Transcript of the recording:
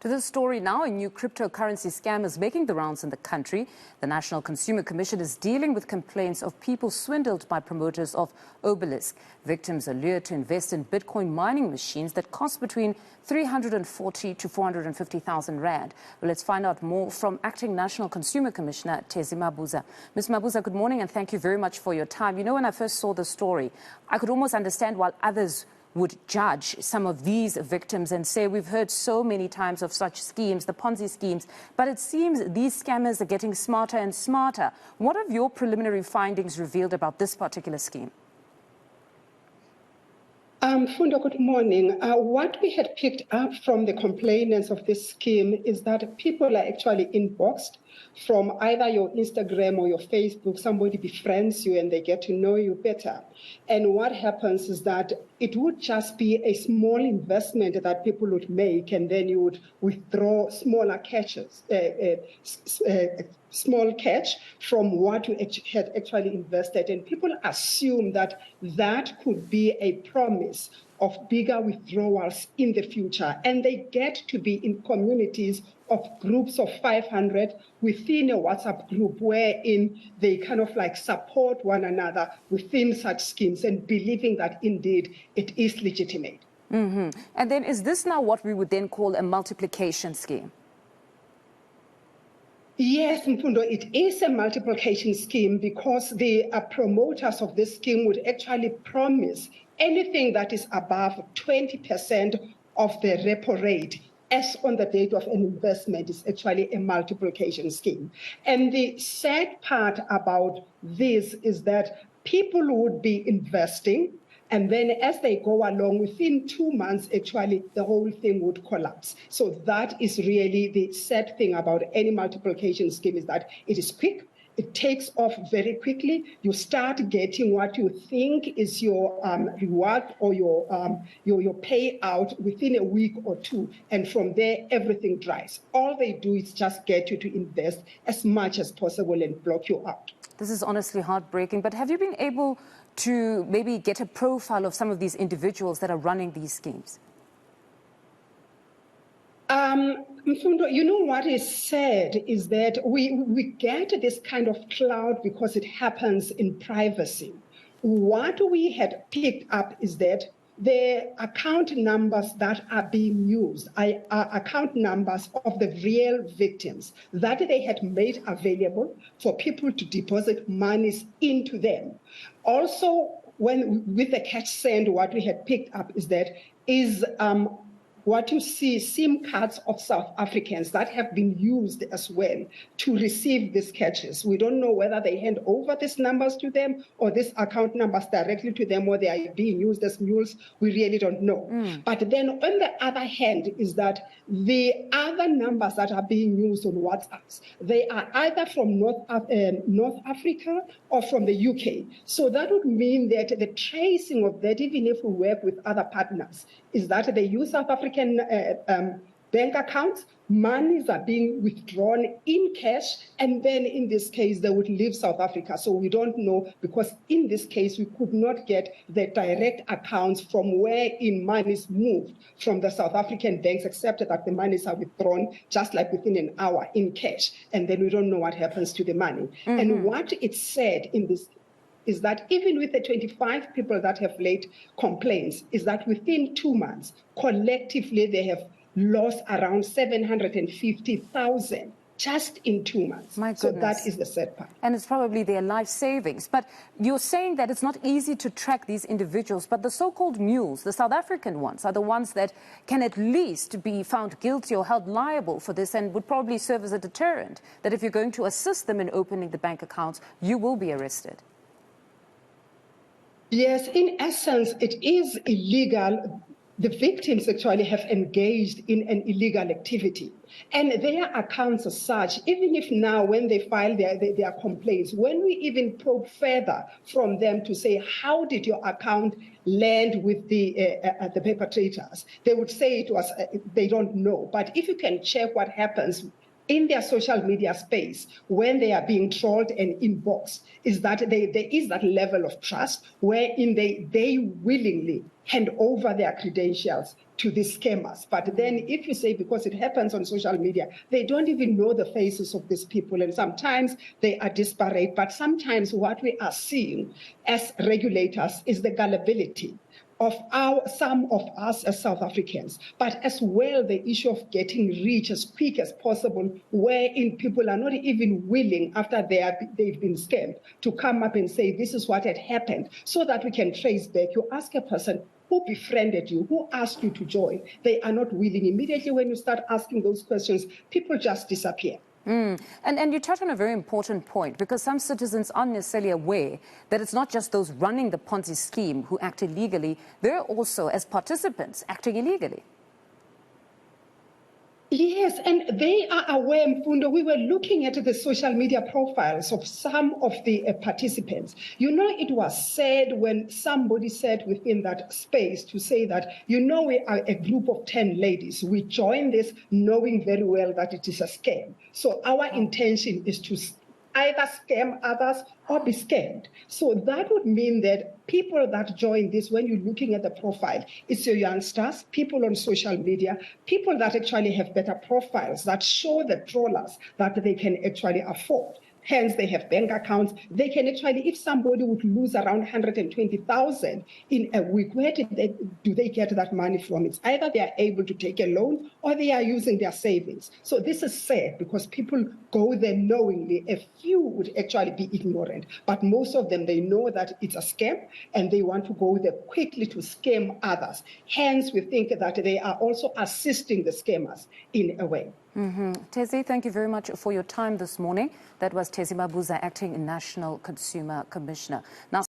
To this story now, a new cryptocurrency scam is making the rounds in the country. The National Consumer Commission is dealing with complaints of people swindled by promoters of Obelisk. Victims are lured to invest in Bitcoin mining machines that cost between 340 to 450,000 rand. Well, let's find out more from Acting National Consumer Commissioner Tezi Mabuza. Ms. Mabuza, good morning and thank you very much for your time. You know, when I first saw the story, I could almost understand why others would judge some of these victims and say we've heard so many times of such schemes, the Ponzi schemes, but it seems these scammers are getting smarter and smarter. What have your preliminary findings revealed about this particular scheme? Fundo, good morning. What we had picked up from the complainants of this scheme is that people are actually inboxed from either your Instagram or your Facebook. Somebody befriends you and they get to know you better. And what happens is that it would just be a small investment that people would make, and then you would withdraw smaller catches, small catch from what you had actually invested. And people assume that that could be a promise of bigger withdrawals in the future. And they get to be in communities of groups of 500 within a WhatsApp group wherein they kind of like support one another within such schemes and believing that indeed it is legitimate. And then is this now what we would then call a multiplication scheme? Yes, Mfundo, it is a multiplication scheme because the promoters of this scheme would actually promise anything that is above 20% of the repo rate as on the date of an investment is actually a multiplication scheme. And the sad part about this is that people would be investing, and then as they go along, within 2 months, actually, the whole thing would collapse. So that is really the sad thing about any multiplication scheme, is that it is quick. It takes off very quickly. You start getting what you think is your reward or your payout within a week or two. And from there, everything dries. All they do is just get you to invest as much as possible and block you out. This is honestly heartbreaking. But have you been able to maybe get a profile of some of these individuals that are running these schemes? Mfundo, you know what is sad is that we get this kind of cloud because it happens in privacy. What we had picked up is that the account numbers that are being used are account numbers of the real victims that they had made available for people to deposit monies into them. Also, with the cash send, what we had picked up is that what you see, SIM cards of South Africans that have been used as well to receive these catches. We don't know whether they hand over these numbers to them or these account numbers directly to them, or they are being used as mules. We really don't know. But then on the other hand is that the other numbers that are being used on WhatsApps, they are either from North Africa or from the UK. So that would mean that the tracing of that, even if we work with other partners, is that they use South African bank accounts, monies are being withdrawn in cash, and then in this case, they would leave South Africa. So we don't know, because in this case, we could not get the direct accounts from where in monies moved from the South African banks, except that the monies are withdrawn just like within an hour in cash, and then we don't know what happens to the money. And what it said in this is that even with the 25 people that have laid complaints, is that within 2 months, collectively, they have lost around 750,000 just in 2 months. My goodness. So that is the sad part. And it's probably their life savings. But you're saying that it's not easy to track these individuals, but the so-called mules, the South African ones, are the ones that can at least be found guilty or held liable for this, and would probably serve as a deterrent, that if you're going to assist them in opening the bank accounts, you will be arrested. Yes, in essence, it is illegal. The victims actually have engaged in an illegal activity. And their accounts as such, even if now when they file their complaints, when we even probe further from them to say, how did your account land with the perpetrators? They would say it was, they don't know. But if you can check what happens in their social media space when they are being trolled and inboxed is that there is that level of trust wherein they willingly hand over their credentials to the scammers. But then if you say because it happens on social media, they don't even know the faces of these people. And sometimes they are disparate. But sometimes what we are seeing as regulators is the gullibility of some of us as South Africans, but as well the issue of getting rich as quick as possible, wherein people are not even willing, after they've been scammed, to come up and say this is what had happened, so that we can trace back. You ask a person who befriended you, who asked you to join, they are not willing. Immediately when you start asking those questions, people just disappear. And you touch on a very important point, because some citizens aren't necessarily aware that it's not just those running the Ponzi scheme who act illegally, they're also, as participants, acting illegally. Yes, and they are aware, Mfundo. We were looking at the social media profiles of some of the participants. You know, it was said when somebody said within that space to say that, you know, we are a group of 10 ladies. We joined this knowing very well that it is a scam. So our intention is to either scam others or be scammed. So that would mean that people that join this, when you're looking at the profile, it's your youngsters, people on social media, people that actually have better profiles that show the trollers that they can actually afford. Hence, they have bank accounts. They can actually, if somebody would lose around 120,000 in a week, where do they get that money from? It's either they are able to take a loan or they are using their savings. So this is sad because people go there knowingly. A few would actually be ignorant, but most of them, they know that it's a scam and they want to go there quickly to scam others. Hence, we think that they are also assisting the scammers in a way. Tezi, thank you very much for your time this morning. That was Tezi Mabuza, Acting National Consumer Commissioner. Now,